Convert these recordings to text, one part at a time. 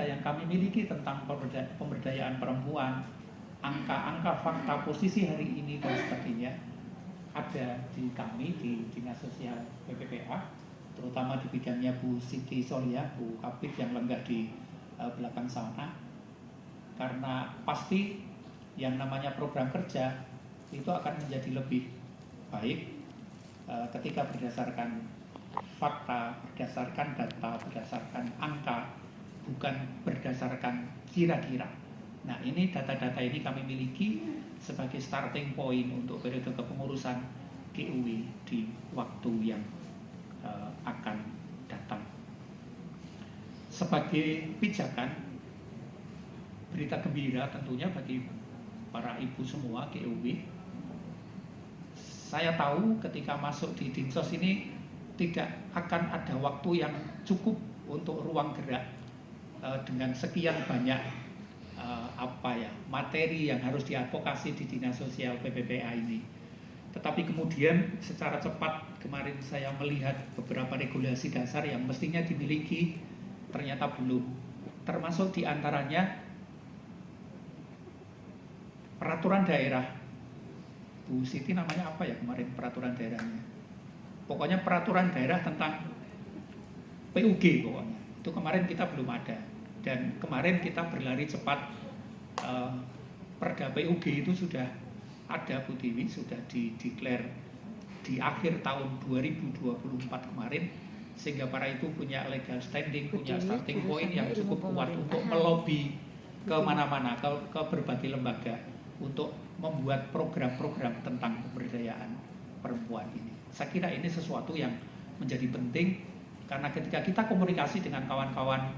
data-data yang kami miliki tentang pemberdayaan perempuan, angka-angka fakta posisi hari ini dan sebagainya ada di kami di Dinas Sosial PPPA, terutama di bidangnya Bu Siti Solia, Bu Kapit yang lenggah di belakang sana. Karena pasti yang namanya program kerja itu akan menjadi lebih baik ketika berdasarkan fakta, berdasarkan data, berdasarkan angka, bukan berdasarkan kira-kira. Nah, ini data-data ini kami miliki sebagai starting point untuk periode kepengurusan GUW di waktu yang akan datang. Sebagai pijakan, berita gembira tentunya bagi para ibu semua GUW. Saya tahu ketika masuk di Dinsos ini tidak akan ada waktu yang cukup untuk ruang gerak dengan sekian banyak materi yang harus diadvokasi di Dinas Sosial PPPA ini. Tetapi kemudian secara cepat kemarin saya melihat beberapa regulasi dasar yang mestinya dimiliki ternyata belum. Termasuk diantaranya peraturan daerah. Bu Siti namanya apa ya kemarin peraturan daerahnya? Pokoknya peraturan daerah tentang PUG pokoknya. Itu kemarin kita belum ada. Dan kemarin kita berlari cepat, Perda PUG itu sudah ada Bu Tiwi, sudah dideklar di akhir tahun 2024 kemarin, sehingga para ibu punya legal standing, punya starting point yang cukup kuat untuk melobi kemana-mana, ke berbagai lembaga untuk membuat program-program tentang pemberdayaan perempuan ini. Saya kira ini sesuatu yang menjadi penting, karena ketika kita komunikasi dengan kawan-kawan,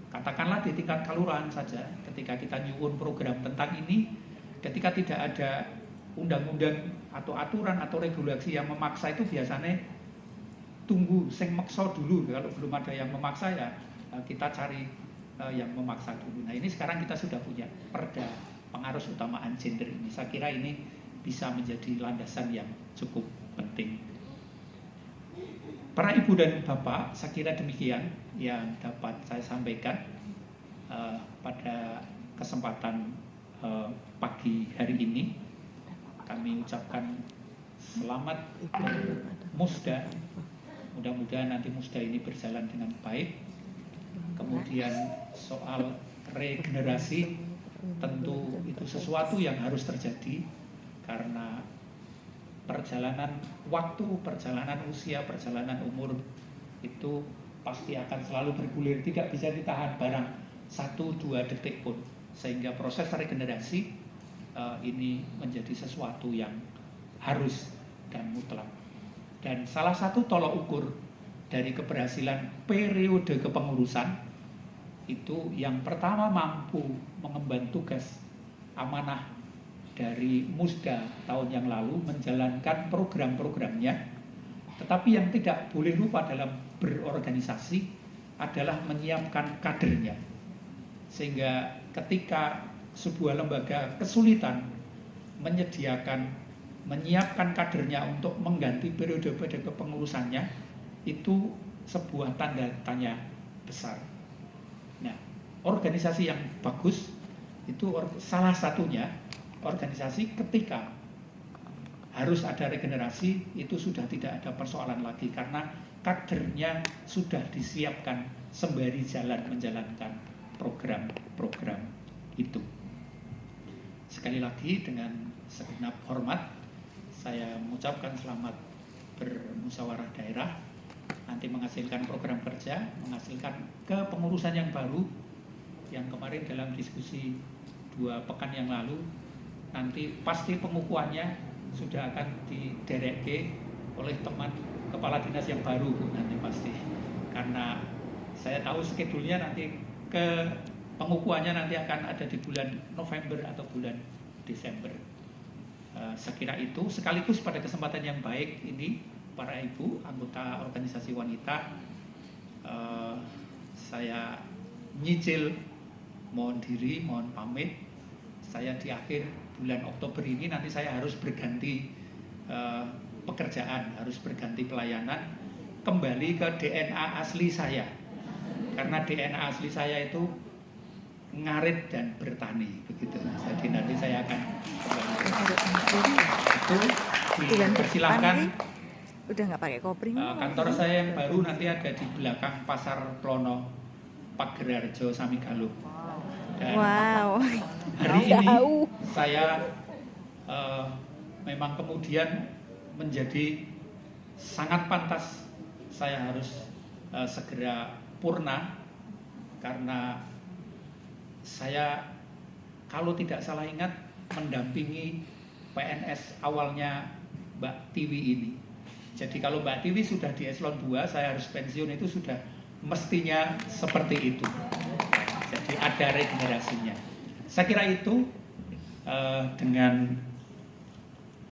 katakanlah di tingkat kelurahan saja, ketika kita nyuwun program tentang ini, ketika tidak ada undang-undang atau aturan atau regulasi yang memaksa, itu biasanya tunggu sing maksa dulu. Kalau belum ada yang memaksa ya kita cari yang memaksa dulu. Nah, ini sekarang kita sudah punya perda pengarus utamaan gender ini. Saya kira ini bisa menjadi landasan yang cukup penting. Para ibu dan bapak, saya kira demikian yang dapat saya sampaikan pada kesempatan pagi hari ini. Kami ucapkan selamat musda. Mudah-mudahan nanti musda ini berjalan dengan baik. Kemudian soal regenerasi, tentu itu sesuatu yang harus terjadi, karena perjalanan waktu, perjalanan usia, perjalanan umur itu pasti akan selalu bergulir, tidak bisa ditahan barang 1-2 detik pun, sehingga proses regenerasi ini menjadi sesuatu yang harus dan mutlak. Dan salah satu tolok ukur dari keberhasilan periode kepengurusan itu yang pertama mampu mengemban tugas amanah dari Musda tahun yang lalu, menjalankan program-programnya, tetapi yang tidak boleh lupa dalam berorganisasi adalah menyiapkan kadernya. Sehingga ketika sebuah lembaga kesulitan menyiapkan kadernya untuk mengganti periode-periode kepengurusannya, itu sebuah tanda tanya besar. Nah, organisasi yang bagus itu salah satunya organisasi ketika harus ada regenerasi itu sudah tidak ada persoalan lagi, karena kadernya sudah disiapkan sembari jalan menjalankan program-program itu. Sekali lagi dengan segenap hormat saya mengucapkan selamat bermusyawarah daerah, nanti menghasilkan program kerja, menghasilkan kepengurusan yang baru, yang kemarin dalam diskusi 2 pekan yang lalu, nanti pasti pengukuhannya sudah akan didereke oleh teman kepala dinas yang baru, Bu, nanti pasti. Karena saya tahu skedulnya nanti ke pengukuhannya nanti akan ada di bulan November atau bulan Desember. Saya kira itu sekaligus pada kesempatan yang baik ini, para ibu anggota organisasi wanita, saya nyicil, mohon diri, mohon pamit. Saya di akhir bulan Oktober ini nanti saya harus berganti pekerjaan, harus berganti pelayanan, kembali ke DNA asli saya. Karena DNA asli saya itu ngarit dan bertani begitu. Jadi nanti saya akan itu dipersilahkan. Udah nggak pakai kopling. Kantor saya yang baru nanti ada di belakang Pasar Plono, Pagerarjo, Samigaluh. Dan hari ini saya memang kemudian menjadi sangat pantas saya harus segera purna, karena saya kalau tidak salah ingat mendampingi PNS awalnya Mbak Tiwi ini. Jadi kalau Mbak Tiwi sudah di eselon 2, saya harus pensiun, itu sudah mestinya seperti itu. Jadi ada regenerasinya. Saya kira itu dengan